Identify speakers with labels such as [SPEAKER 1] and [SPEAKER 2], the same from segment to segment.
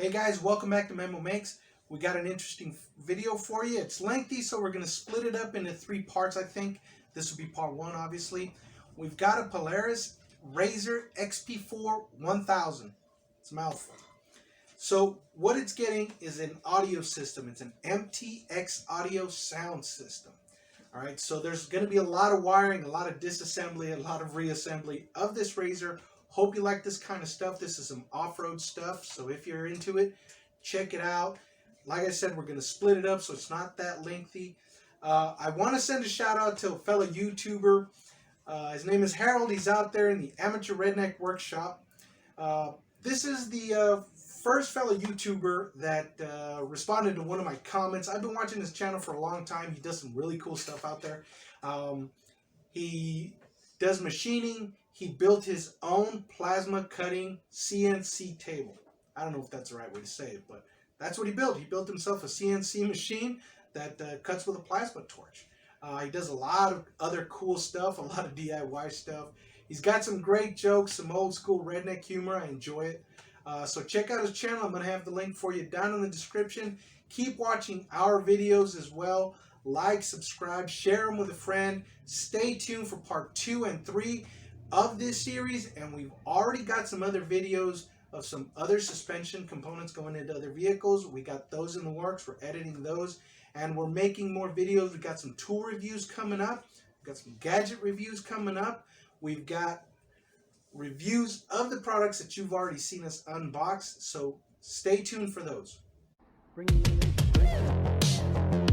[SPEAKER 1] Hey guys, welcome back to Memo Makes. We got an interesting video for you. It's lengthy, so we're going to split it up into 3 parts, I think. This will be part 1, obviously. We've got a POLARIS RZR XP4 1000. It's a mouthful. So what it's getting is an audio system. It's an MTX audio sound system. Alright, so there's going to be a lot of wiring, a lot of disassembly, a lot of reassembly of this RZR. Hope you like this kind of stuff. This is some off-road stuff, so if you're into it, check it out. Like I said, we're going to split it up so it's not that lengthy. I want to send a shout out to a fellow YouTuber. His name is Harold. He's out there in the Amateur Redneck Workshop. This is the first fellow YouTuber that responded to one of my comments. I've been watching his channel for a long time. He does some really cool stuff out there. He does machining. He built his own plasma cutting CNC table. I don't know if that's the right way to say it, but that's what he built. He built himself a CNC machine that cuts with a plasma torch. He does a lot of other cool stuff, a lot of DIY stuff. He's got some great jokes, some old school redneck humor. I enjoy it. So check out his channel. I'm going to have the link for you down in the description. Keep watching our videos as well. Like, subscribe, share them with a friend. Stay tuned for part 2 and 3 of this series, and we've already got some other videos of some other suspension components going into other vehicles. We got those in the works. We're editing those, and we're making more videos. We got some tool reviews coming up. We've got some gadget reviews coming up. We've got reviews of the products that you've already seen us unbox, so stay tuned for those.
[SPEAKER 2] Bringing you inspiration,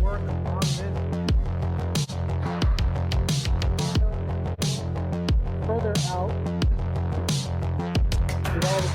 [SPEAKER 2] work on this further out with all the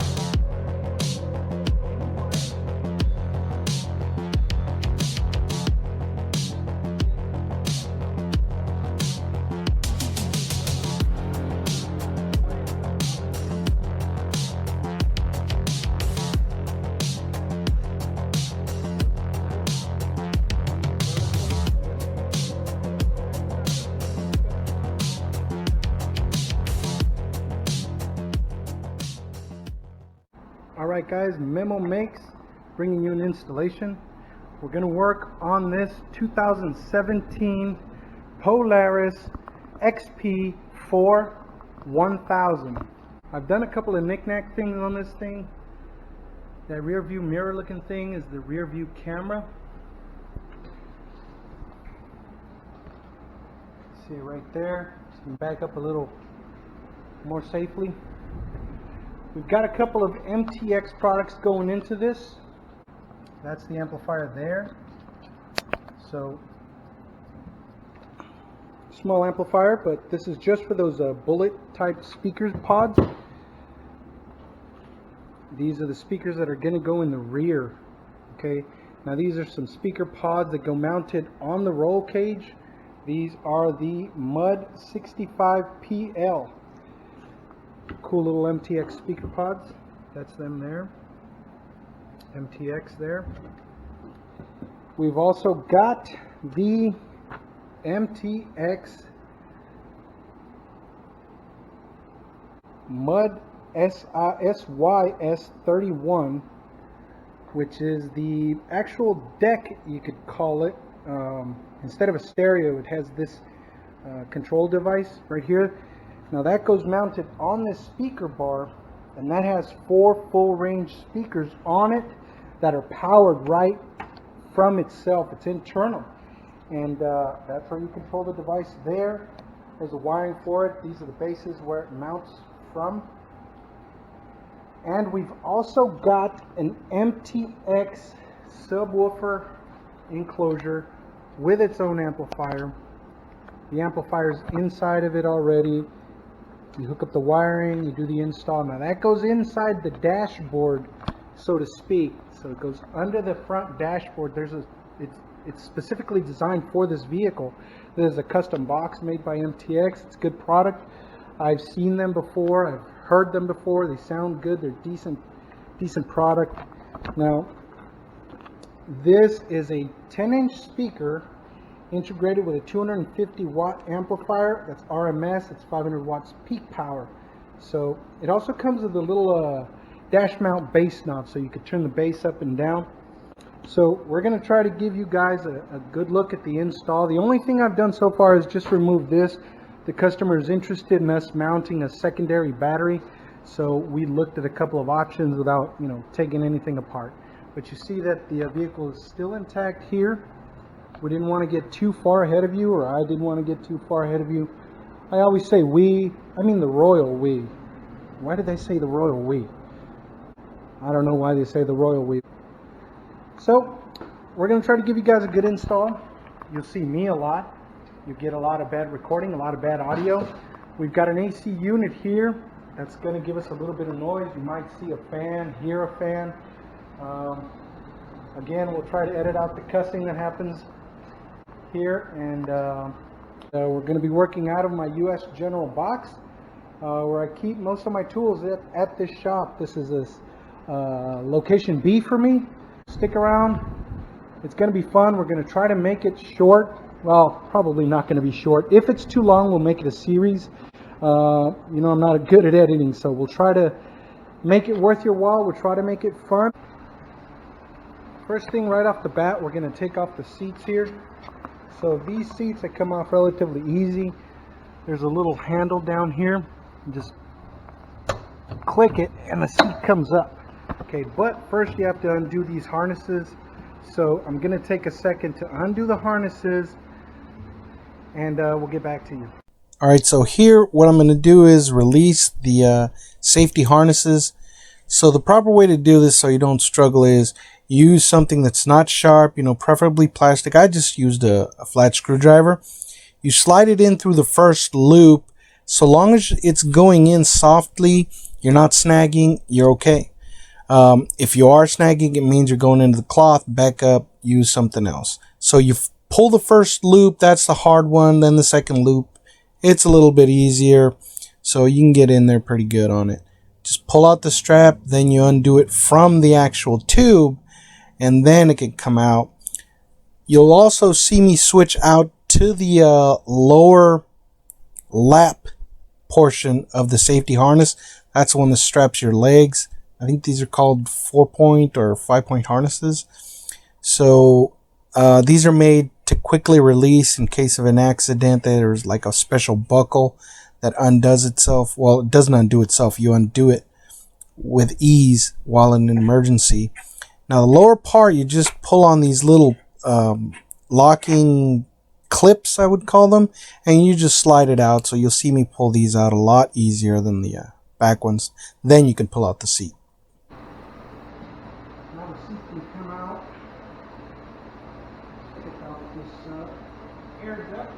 [SPEAKER 2] Alright guys, Memo Makes, bringing you an installation. We're going to work on this 2017 Polaris XP4 1000. I've done a couple of knick-knack things on this thing. That rear view mirror looking thing is the rear view camera. See it right there. So you can back up a little more safely. We've got a couple of MTX products going into this. That's the amplifier there. So, small amplifier, but this is just for those bullet type speakers pods. These are the speakers that are going to go in the rear. Okay, now these are some speaker pods that go mounted on the roll cage. These are the MUD 65PL. Cool little MTX speaker pods. That's them there. MTX there. We've also got the MTX MUD SYS31, which is the actual deck, you could call it. Instead of a stereo, it has this control device right here. Now that goes mounted on this speaker bar, and that has 4 full range speakers on it that are powered right from itself. It's internal, and that's where you control the device there. There's a wiring for it. These are the bases where it mounts from. And we've also got an MTX subwoofer enclosure with its own amplifier. The amplifier's inside of it already. You hook up the wiring, you do the install. Now that goes inside the dashboard, so to speak. So it goes under the front dashboard. It's specifically designed for this vehicle. There's a custom box made by MTX. It's a good product. I've seen them before. I've heard them before. They sound good. They're decent product. Now this is a 10-inch speaker integrated with a 250 watt amplifier. That's RMS. It's 500 watts peak power. So it also comes with a little dash mount bass knob, so you could turn the bass up and down. So we're going to try to give you guys a good look at the install. The only thing I've done so far is just remove this. The customer is interested in us mounting a secondary battery, so we looked at a couple of options without, you know, taking anything apart. But you see that the vehicle is still intact here. We didn't want to get too far ahead of you, or I didn't want to get too far ahead of you. I always say we, I mean the royal we. Why did they say the royal we? I don't know why they say the royal we. So we're going to try to give you guys a good install. You'll see me a lot. You get a lot of bad recording, a lot of bad audio. We've got an AC unit here that's going to give us a little bit of noise. You might see a fan, hear a fan. Again, we'll try to edit out the cussing that happens here, and we're going to be working out of my US General box, where I keep most of my tools at this shop. This is location B for me. Stick around. It's going to be fun. We're going to try to make it short. Well, probably not going to be short. If it's too long, we'll make it a series. You know, I'm not good at editing, so we'll try to make it worth your while. We'll try to make it fun. First thing right off the bat, we're going to take off the seats here. So these seats that come off relatively easy. There's a little handle down here. You just click it and the seat comes up. Okay, but first you have to undo these harnesses. So I'm going to take a second to undo the harnesses, and we'll get back to you.
[SPEAKER 1] Alright, so here what I'm going to do is release the safety harnesses. So the proper way to do this so you don't struggle is use something that's not sharp, you know, preferably plastic. I just used a flat screwdriver. You slide it in through the first loop. So long as it's going in softly, you're not snagging, you're okay. If you are snagging, it means you're going into the cloth. Back up, use something else. So you pull the first loop, that's the hard one. Then the second loop, it's a little bit easier. So you can get in there pretty good on it. Just pull out the strap, then you undo it from the actual tube, and then it can come out. You'll also see me switch out to the lower lap portion of the safety harness. That's the one that straps your legs. I think these are called 4-point or 5-point harnesses. So these are made to quickly release in case of an accident. There's like a special buckle that undoes itself. Well, it doesn't undo itself. You undo it with ease while in an emergency. Now the lower part, you just pull on these little locking clips, I would call them, and you just slide it out. So you'll see me pull these out a lot easier than the back ones. Then you can pull out the seat.
[SPEAKER 2] Now the seat can come out. Take out this air duct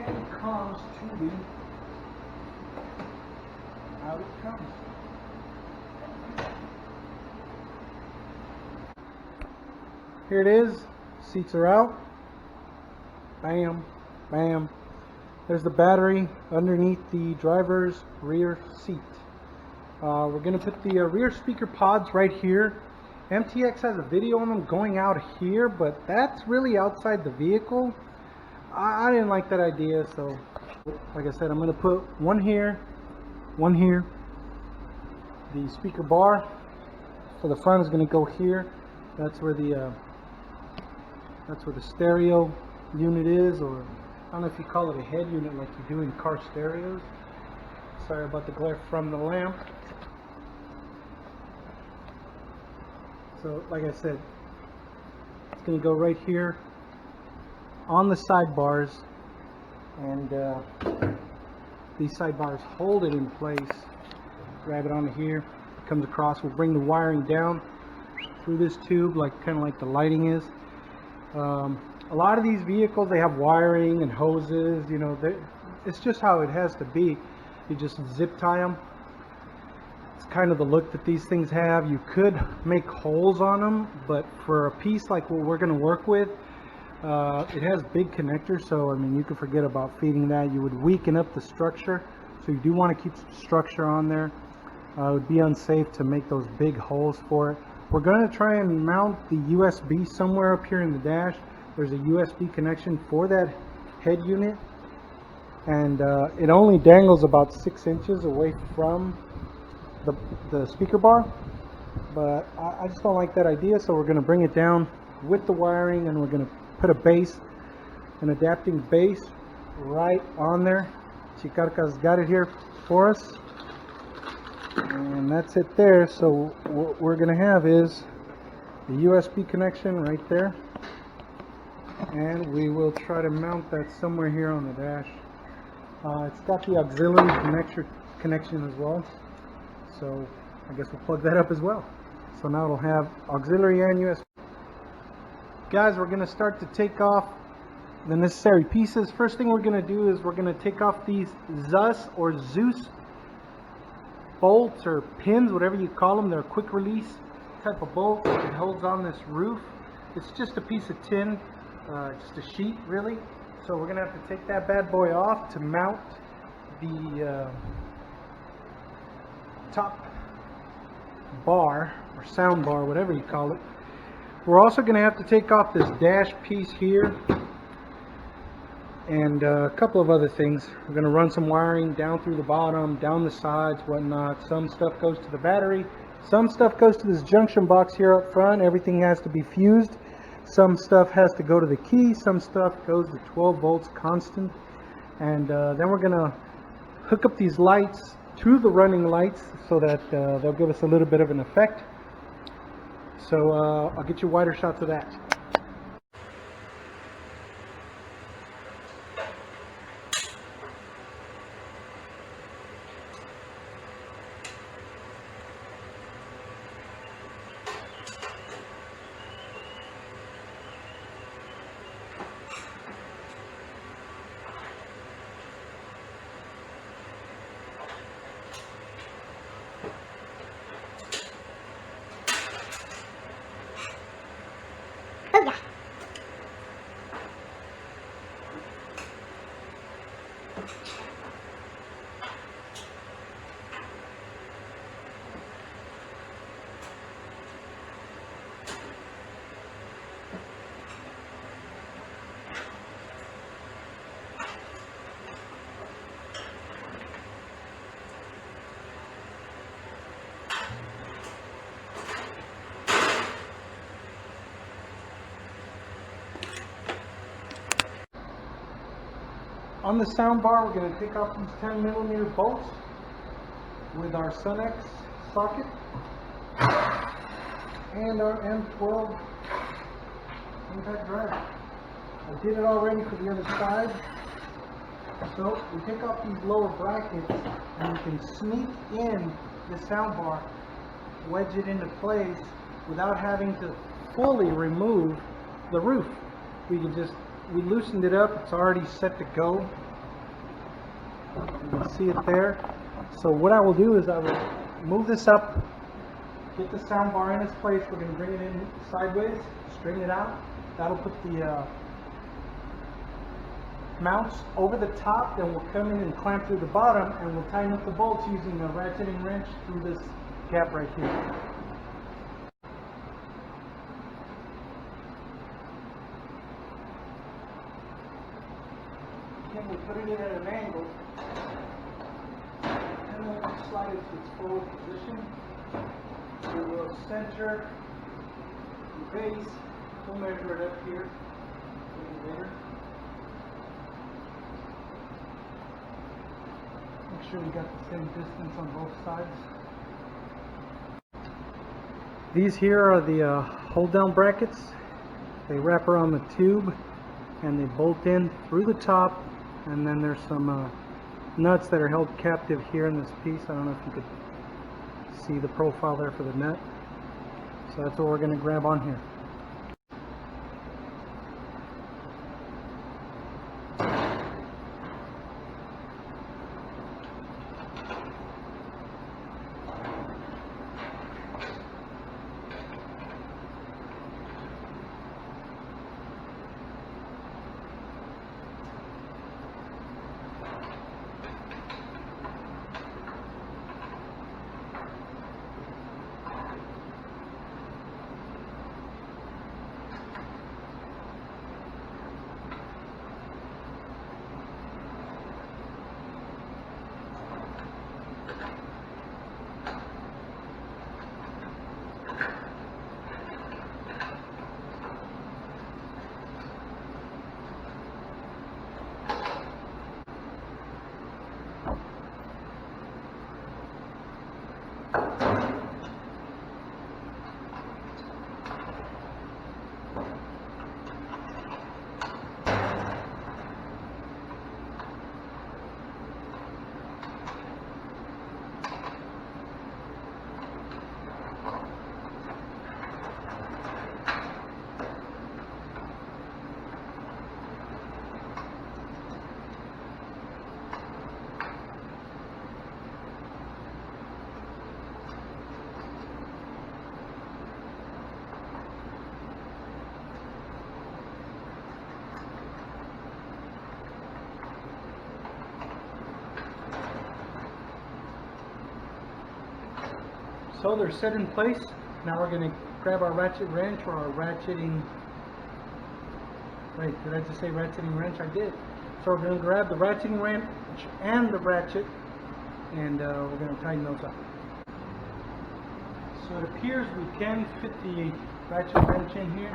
[SPEAKER 2] and comms tubing. Out it comes. Here it is. Seats are out. Bam, bam. There's the battery underneath the driver's rear seat. We're going to put the rear speaker pods right here. MTX has a video on them going out here, but that's really outside the vehicle. I didn't like that idea, so like I said, I'm going to put one here, one here. The speaker bar for the front is going to go here. That's where the stereo unit is, or I don't know if you call it a head unit like you do in car stereos. Sorry about the glare from the lamp. So like I said, it's going to go right here on the sidebars, and these sidebars hold it in place. Grab it onto here, it comes across. We'll bring the wiring down through this tube, like kind of like the lighting is. A lot of these vehicles, they have wiring and hoses, you know, it's just how it has to be. You just zip tie them. It's kind of the look that these things have. You could make holes on them, but for a piece like what we're going to work with, it has big connectors, so I mean, you could forget about feeding that. You would weaken up the structure, so you do want to keep some structure on there. It would be unsafe to make those big holes for it. We're going to try and mount the USB somewhere up here in the dash. There's a USB connection for that head unit, and it only dangles about 6 inches away from the speaker bar. but I just don't like that idea, so we're going to bring it down with the wiring, and we're going to put a base, an adapting base right on there. Chikarka's got it here for us, and that's it there. So what we're going to have is the USB connection right there, and we will try to mount that somewhere here on the dash. It's got the auxiliary connection as well, so I guess we'll plug that up as well. So now it'll have auxiliary and USB. Guys, we're going to start to take off the necessary pieces. First thing we're going to do is we're going to take off these Zus or Zeus bolts or pins, whatever you call them. They're quick release type of bolt that holds on this roof. It's just a piece of tin, just a sheet really. So we're going to have to take that bad boy off to mount the top bar or sound bar, whatever you call it. We're also going to have to take off this dash piece here and a couple of other things. We're going to run some wiring down through the bottom, down the sides, whatnot. Some stuff goes to the battery, some stuff goes to this junction box here up front. Everything has to be fused. Some stuff has to go to the key, some stuff goes to 12 volts constant, and then we're going to hook up these lights to the running lights so that they'll give us a little bit of an effect. So I'll get you wider shots of that. On the sound bar, we're going to take off these 10mm bolts with our SunX socket and our M12 impact driver. I did it already for the other side. So we take off these lower brackets and we can sneak in the sound bar, wedge it into place without having to fully remove the roof. We loosened it up, it's already set to go. You can see it there. So what I will do is I will move this up, get the sound bar in its place. We're going to bring it in sideways, straighten it out. That'll put the mounts over the top, then we'll come in and clamp through the bottom, and we'll tighten up the bolts using a ratcheting wrench through this gap right here. We'll put it in at an angle, and then we'll slide it to its forward position. We will center the base. We'll measure it up here a little later. Make sure we got the same distance on both sides. These here are the hold down brackets. They wrap around the tube and they bolt in through the top. And then there's some nuts that are held captive here in this piece. I don't know if you could see the profile there for the nut. So that's what we're going to grab on here. So they're set in place. Now we're going to grab our ratchet wrench or our ratcheting. Wait, did I just say ratcheting wrench? I did. So we're going to grab the ratcheting wrench and the ratchet, and we're going to tighten those up. So it appears we can fit the ratchet wrench in here.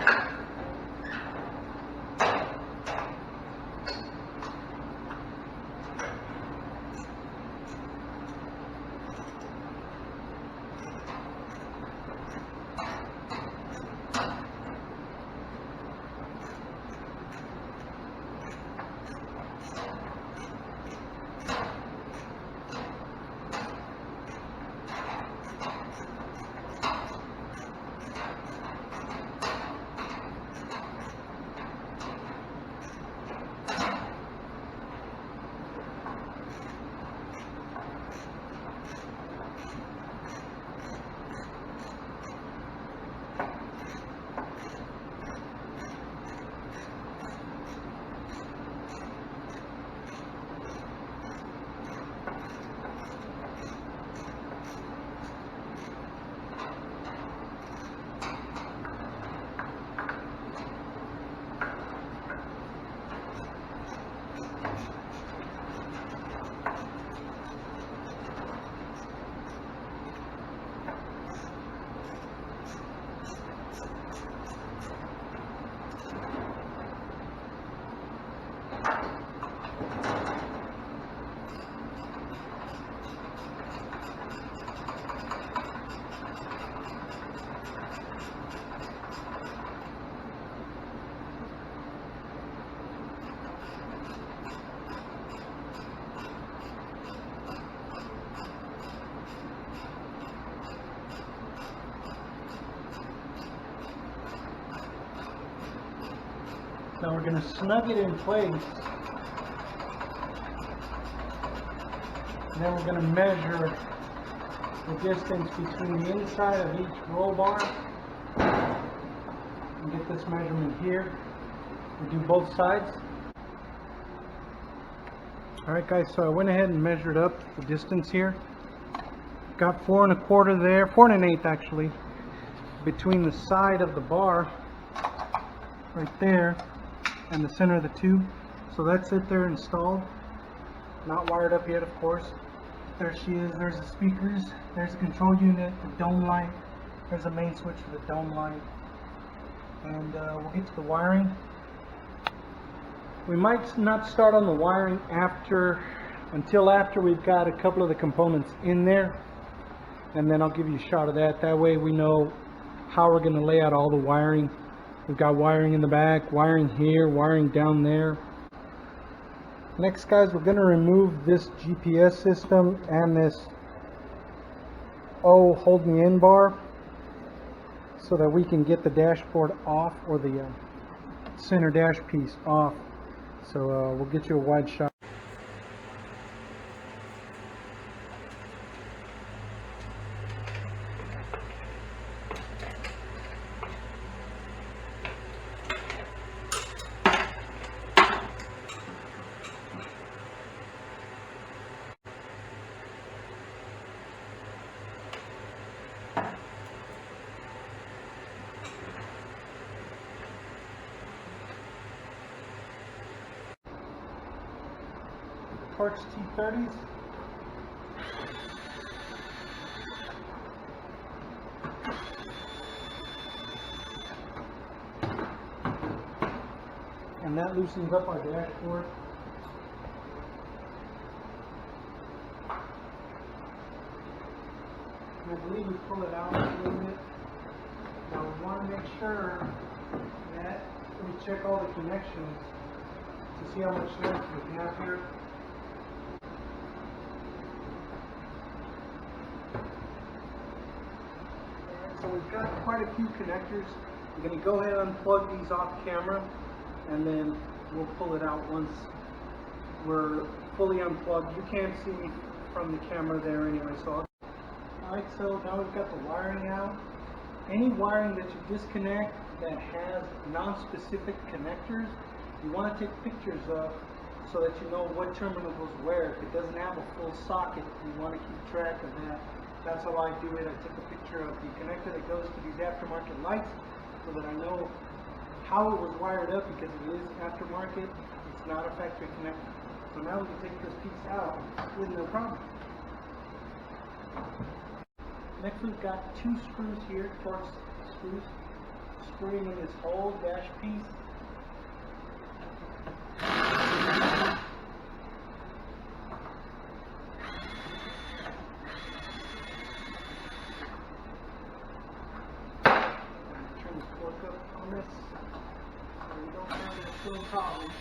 [SPEAKER 2] Now we're going to snug it in place, and then we're going to measure the distance between the inside of each roll bar and get this measurement here. We do both sides. Alright guys, so I went ahead and measured up the distance here. Got 4 1/4 there, 4 1/8 actually, between the side of the bar right there and the center of the tube. So that's it there installed. Not wired up yet, of course. There she is. There's the speakers. There's the control unit, the dome light. There's the main switch for the dome light. And we'll get to the wiring. We might not start on the wiring until after we've got a couple of the components in there. And then I'll give you a shot of that. That way we know how we're going to lay out all the wiring. We've got wiring in the back, wiring here, wiring down there. Next guys, we're going to remove this GPS system and this hold me in bar so that we can get the dashboard off, or the center dash piece off. So we'll get you a wide shot. Torx T30s. And that loosens up our dashboard. I believe we pull it out a little bit. Now we want to make sure that we check all the connections to see how much length we have here. So we've got quite a few connectors. I'm going to go ahead and unplug these off camera, and then we'll pull it out once we're fully unplugged. You can't see me from the camera there anyway. So, alright, so now we've got the wiring out. Any wiring that you disconnect that has non-specific connectors, you want to take pictures of so that you know what terminal goes where. If it doesn't have a full socket, you want to keep track of that That's how I do it. I took a picture of the connector that goes to these aftermarket lights so that I know how it was wired up, because it is aftermarket. It's not a factory connector. So now we can take this piece out with no problem. Next we've got 2 screws here, Torx screws, screwing in this whole dash piece. Turn the torque up on this so we don't have the same problem.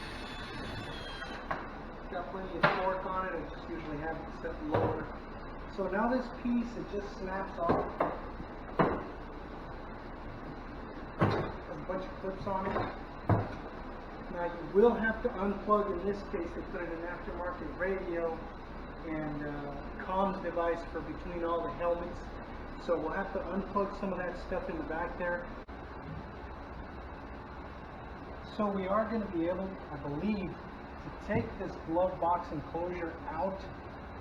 [SPEAKER 2] Got plenty of torque on it. I just usually have it set lower. So now this piece, it just snaps off. Has a bunch of clips on it. Now you will have to unplug, in this case they put in an aftermarket radio and comms device for between all the helmets. So we'll have to unplug some of that stuff in the back there. So we are going to be able, I believe, to take this glove box enclosure out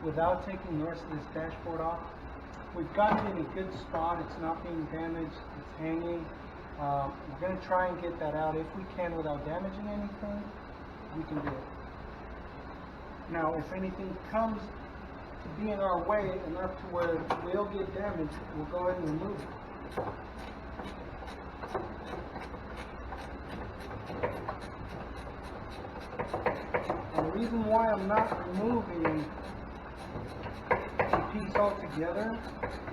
[SPEAKER 2] without taking the rest of this dashboard off. We've got it in a good spot. It's not being damaged. It's hanging. We're going to try and get that out if we can without damaging anything. We can do it. Now, if anything comes to be in our way enough to where it will get damaged, we'll go ahead and remove it. And the reason why I'm not removing the piece altogether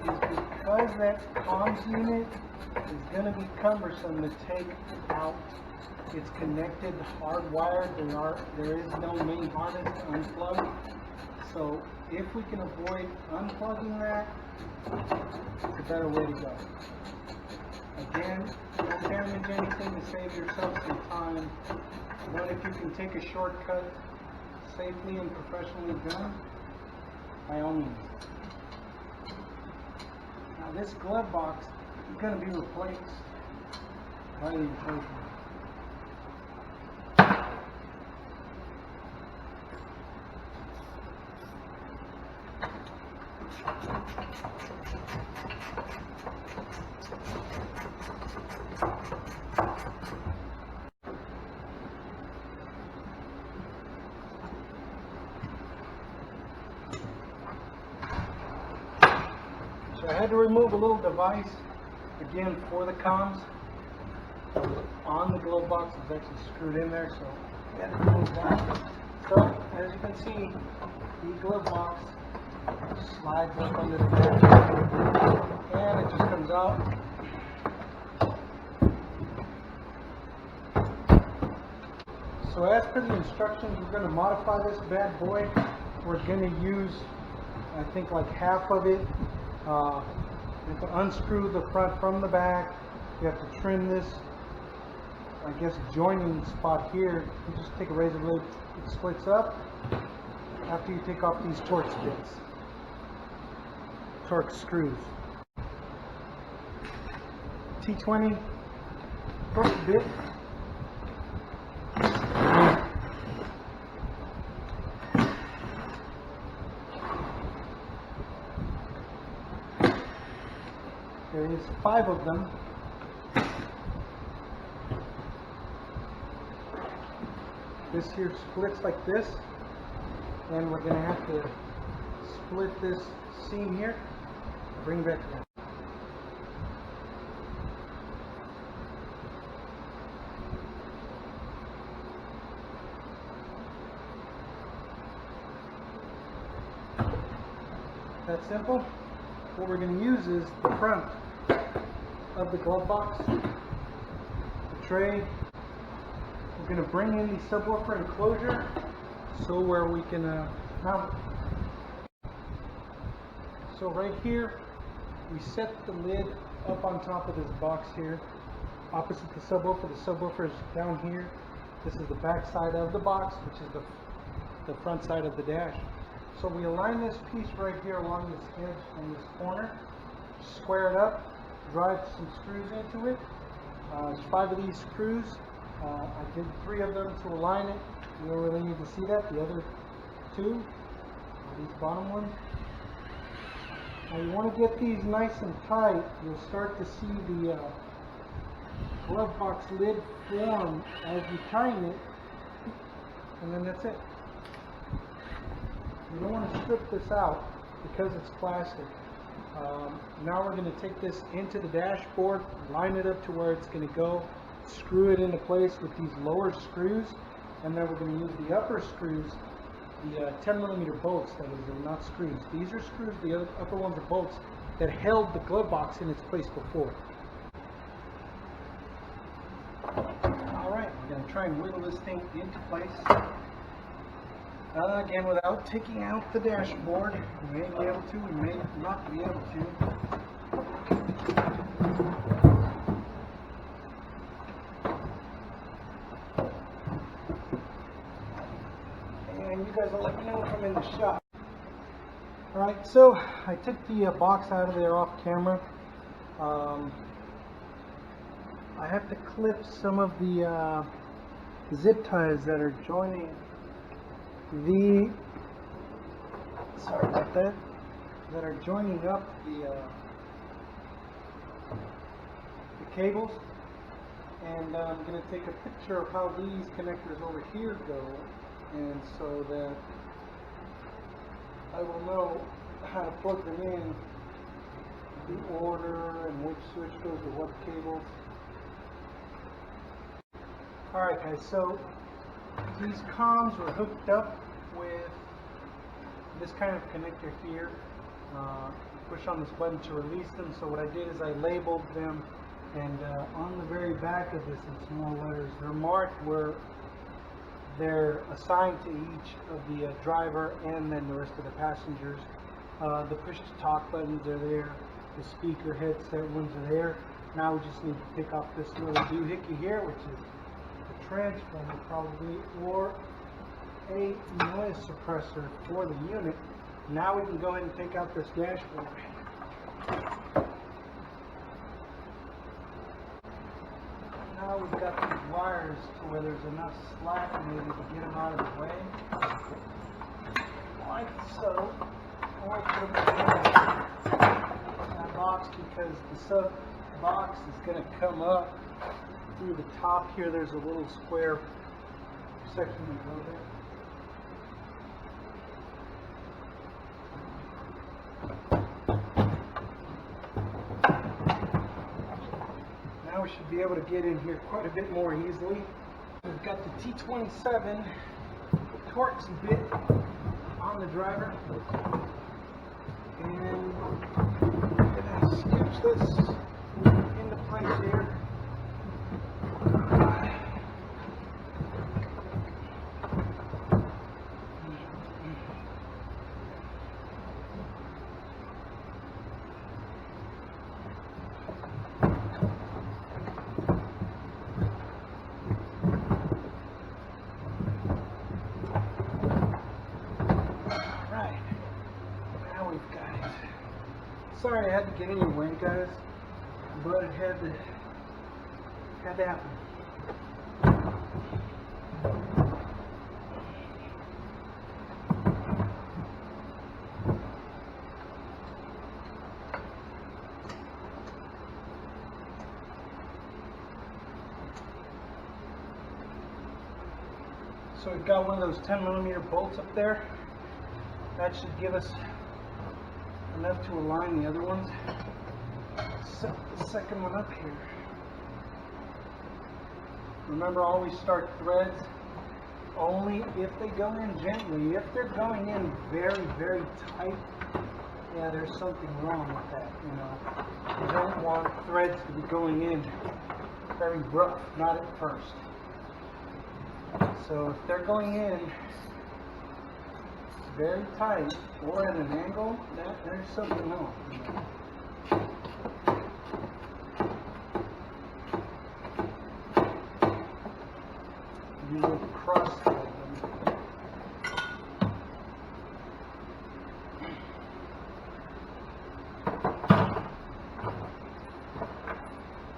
[SPEAKER 2] is because that comms unit is going to be cumbersome to take out. It's connected, hardwired. There is no main harness to unplug. So if we can avoid unplugging that, it's a better way to go. Again, don't damage anything to save yourself some time. But if you can take a shortcut safely and professionally done, by all means. Now this glove box is going to be replaced by the enclosure. So I had to remove a little device, again, for the comms. On the glove box, it's actually screwed in there, so I had to remove that. So, as you can see, the glove box slides up under the dash, and it just comes out. So as per the instructions, we're going to modify this bad boy. We're going to use, I think, like half of it. You have to unscrew the front from the back. You have to trim this, I guess, joining spot here. You just take a razor blade, it splits up after you take off these Torx bits, Torx screws. T20 Torx bit. There is 5 of them. This here splits like this, and we're going to have to split this seam here. Bring back to that. That's simple. What we're going to use is the front of the glove box, the tray. We're going to bring in the subwoofer enclosure so where we can mount it. So right here, we set the lid up on top of this box here, opposite the subwoofer. The subwoofer is down here. This is the back side of the box, which is the front side of the dash. So we align this piece right here along this edge and this corner, square it up, drive some screws into it. There's 5 of these screws. I did 3 of them to align it. You don't really need to see that. The other 2, these bottom ones, Now you want to get these nice and tight. You'll start to see the glove box lid form as you tighten it, and then that's it. You don't want to strip this out because it's plastic. Now we're going to take this into the dashboard, line it up to where it's going to go, screw it into place with these lower screws, and then we're going to use the upper screws, the 10mm bolts, that is, they're not screws. These are screws, the other upper ones are bolts that held the glove box in its place before. Alright, we're going to try and wiggle this thing into place. Again, without taking out the dashboard. We may be able to, we may not be able to. And you guys will let me know if I'm in the shot. Alright, so I took the box out of there off camera. I have to clip some of the zip ties that are joining sorry about that, that are joining up the cables, and I'm going to take a picture of how these connectors over here go, and so that I will know how to plug them in, the order, and which switch goes to what cables. Alright guys, so these comms were hooked up with this kind of connector here. Push on this button to release them. So what I did is I labeled them, and on the very back of this in small letters, they're marked where they're assigned to each of the driver and then the rest of the passengers. The push to talk buttons are there. The speaker headset ones are there. Now we just need to pick off this little doohickey here, which is transformer probably, or a noise suppressor for the unit. Now we can go ahead and take out this dashboard. Now we've got these wires to where there's enough slack maybe to get them out of the way. Like so. Or put them in that box, because the sub box is going to come up through the top here. There's a little square section that goes there. Now we should be able to get in here quite a bit more easily. We've got the T27 Torx bit on the driver, and I'm going to sketch this into place here. Sorry I had to get in your way, guys, but it had to happen. So we've got one of those 10mm bolts up there. That should give us enough to align the other ones. Set the second one up here. Remember, always start threads only if they go in gently. If they're going in very, very tight, yeah, there's something wrong with that, you know. You don't want threads to be going in very rough, not at first. So if they're going in very tight or at an angle, there's something wrong. You will cross them.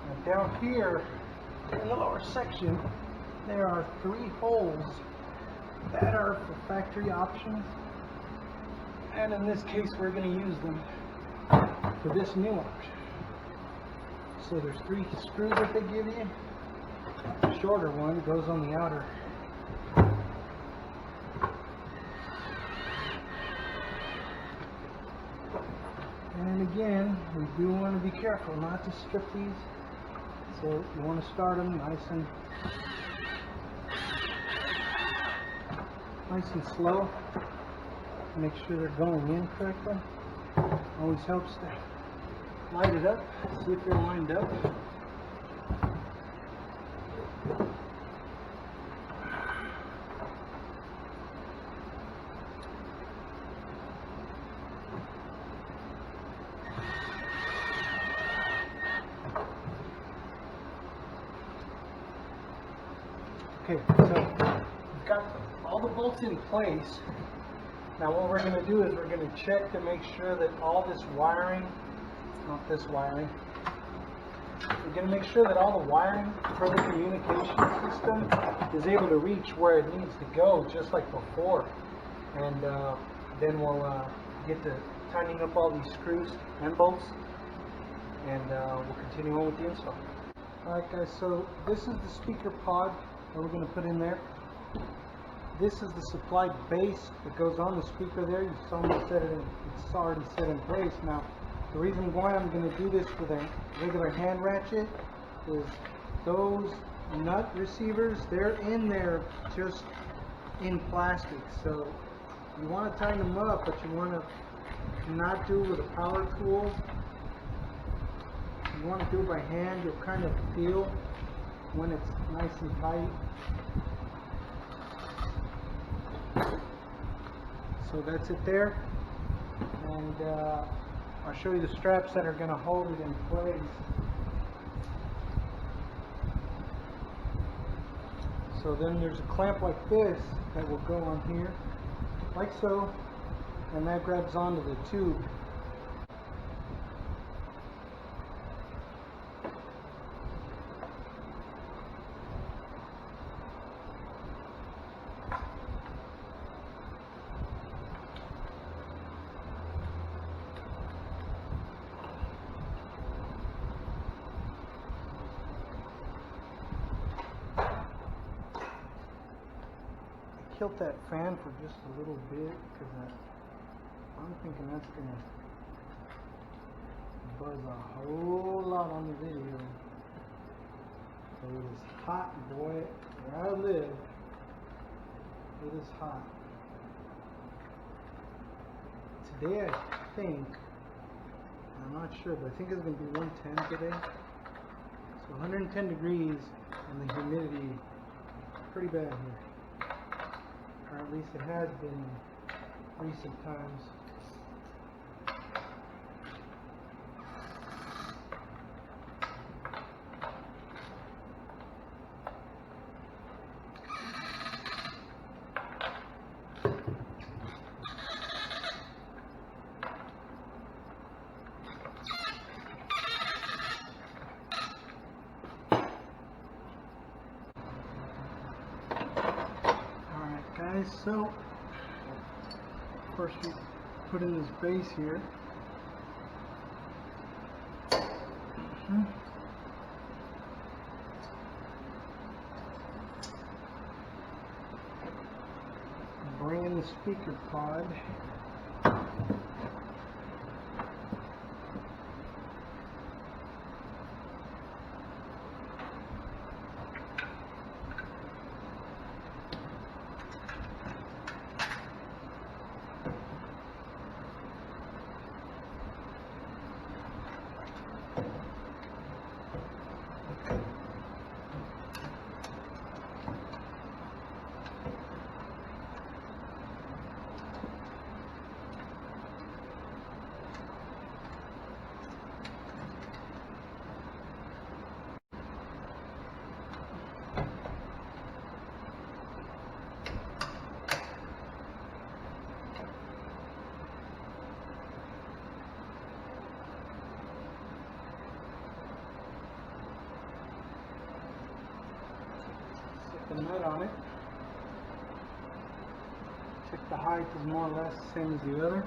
[SPEAKER 2] And down here in the lower section, there are 3 holes that are for factory options. And in this case, we're going to use them. for this new option. So there's 3 screws that they give you. The shorter one goes on the outer. And again, we do want to be careful not to strip these. So you want to start them nice and slow. Make sure they're going in correctly. Always helps to light it up, see if they're lined up. Okay, so we've got all the bolts in place. Now what we're going to do is we're going to check to make sure that all this wiring, not this wiring, we're going to make sure that all the wiring for the communication system is able to reach where it needs to go, just like before. And then we'll get to tightening up all these screws and bolts, and we'll continue on with the install. Alright guys, so this is the speaker pod that we're going to put in there. This is the supplied base that goes on the speaker there. You saw me set it in, it's already set in place. Now, the reason why I'm going to do this with a regular hand ratchet is those nut receivers, they're in there just in plastic. So you want to tighten them up, but you want to not do it with a power tool. You want to do it by hand. You'll kind of feel when it's nice and tight. So that's it there, and I'll show you the straps that are going to hold it in place. So then there's a clamp like this that will go on here, like so, and that grabs onto the tube. Tilt that fan for just a little bit, because I'm thinking that's going to buzz a whole lot on the video. So it is hot, boy. Where I live, it is hot. Today I think, I'm not sure, but I think it's going to be 110 today. So 110 degrees and the humidity pretty bad here. Or at least it has been in recent times. Guys, so first we put in this base here. Bring in the speaker pod. The nut on it. Check the height is more or less the same as the other.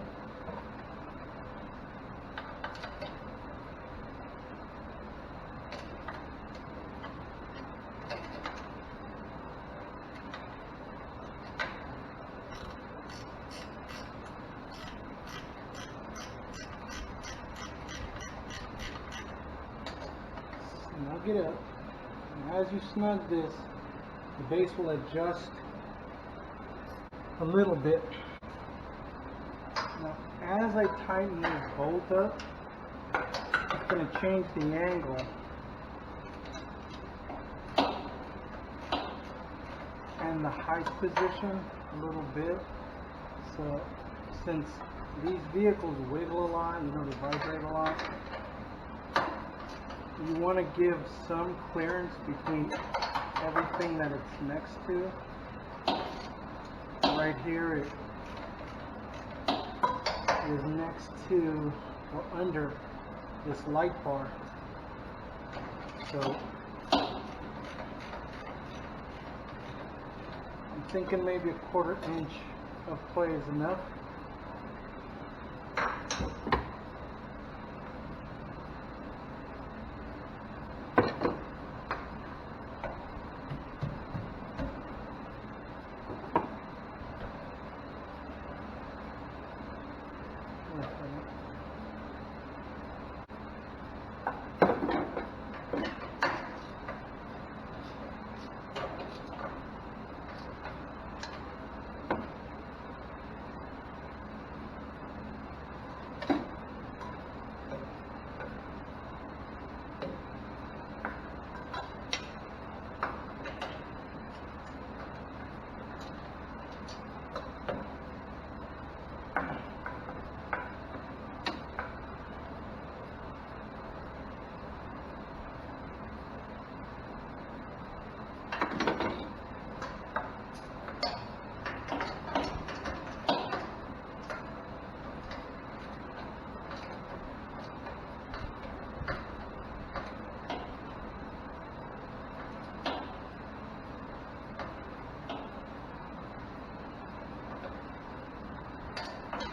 [SPEAKER 2] snug it up. And as you snug this, the base will adjust a little bit. Now, as I tighten this bolt up, it's going to change the angle. And the height position a little bit. So, since these vehicles wiggle a lot, you know, they vibrate a lot, you want to give some clearance between everything that it's next to. Right here it is next to or under this light bar. So I'm thinking maybe a 1/4 inch of play is enough.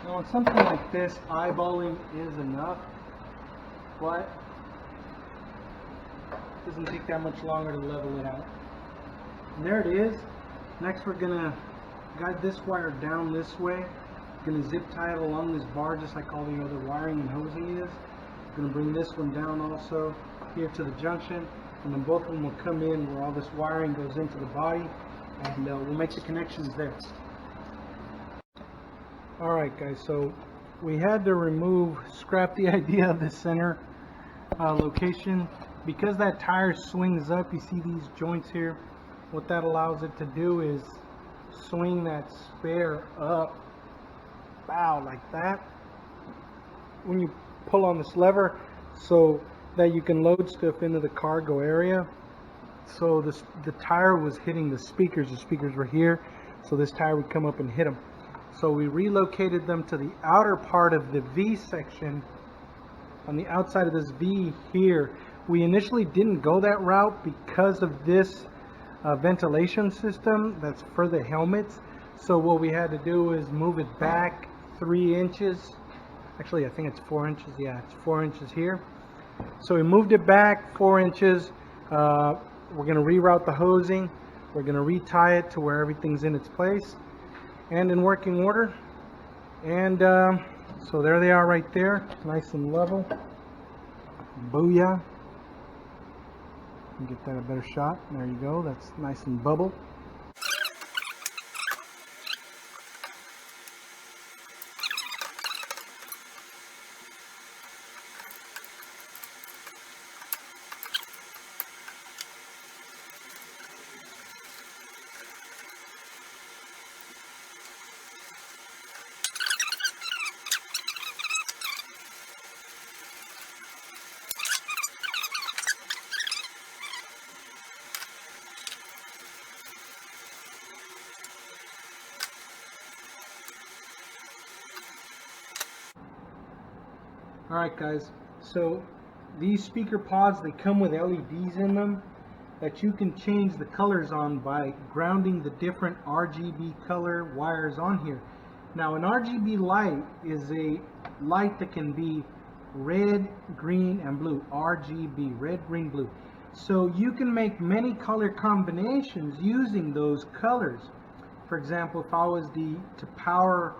[SPEAKER 2] Now on something like this, eyeballing is enough, but it doesn't take that much longer to level it out. And there it is. Next we're going to guide this wire down this way. Going to zip tie it along this bar just like all the other wiring and hosing is. Going to bring this one down also here to the junction, and then both of them will come in where all this wiring goes into the body, and we'll make the connections there. Alright guys, so we had to scrap the idea of the center location. Because that tire swings up, you see these joints here, what that allows it to do is swing that spare up, bow, like that, when you pull on this lever, so that you can load stuff into the cargo area. So the tire was hitting the speakers were here, so this tire would come up and hit them. So we relocated them to the outer part of the V section, on the outside of this V here. We initially didn't go that route because of this ventilation system that's for the helmets. So what we had to do is move it back 3 inches. Actually, I think it's 4 inches. Yeah, it's 4 inches here. So we moved it back 4 inches. We're going to reroute the hosing. We're going to retie it to where everything's in its place and in working order. And so there they are right there, nice and level. Booyah. Get that a better shot. There you go, that's nice and bubble. Alright guys, so these speaker pods, they come with LEDs in them that you can change the colors on by grounding the different RGB color wires on here. Now an RGB light is a light that can be red, green, and blue. RGB, red, green, blue. So you can make many color combinations using those colors. For example, if I was to power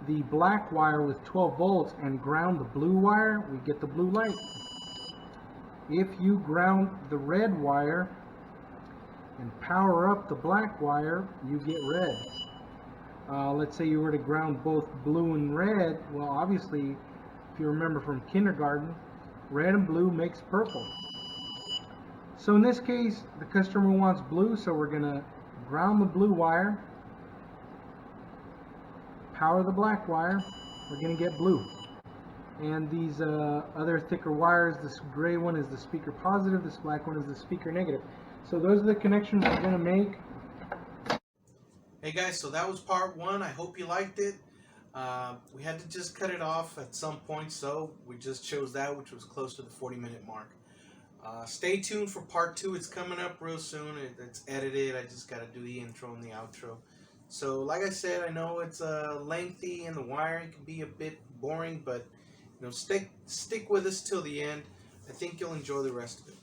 [SPEAKER 2] the black wire with 12 volts and ground the blue wire, we get the blue light. if you ground the red wire and power up the black wire, you get red. Let's say you were to ground both blue and red. Well, obviously, if you remember from kindergarten, red and blue makes purple. So in this case, the customer wants blue, so we're going to ground the blue wire, power the black wire, we're going to get blue. And these other thicker wires, this gray one is the speaker positive, this black one is the speaker negative. So those are the connections we're going to make.
[SPEAKER 1] Hey guys, so that was part one. I hope you liked it. We had to just cut it off at some point, so we just chose that, which was close to the 40-minute mark. Stay tuned for part two. It's coming up real soon. It's edited. I just got to do the intro and the outro. So like I said, I know it's lengthy and the wiring can be a bit boring, but you know, stick with us till the end. I think you'll enjoy the rest of it.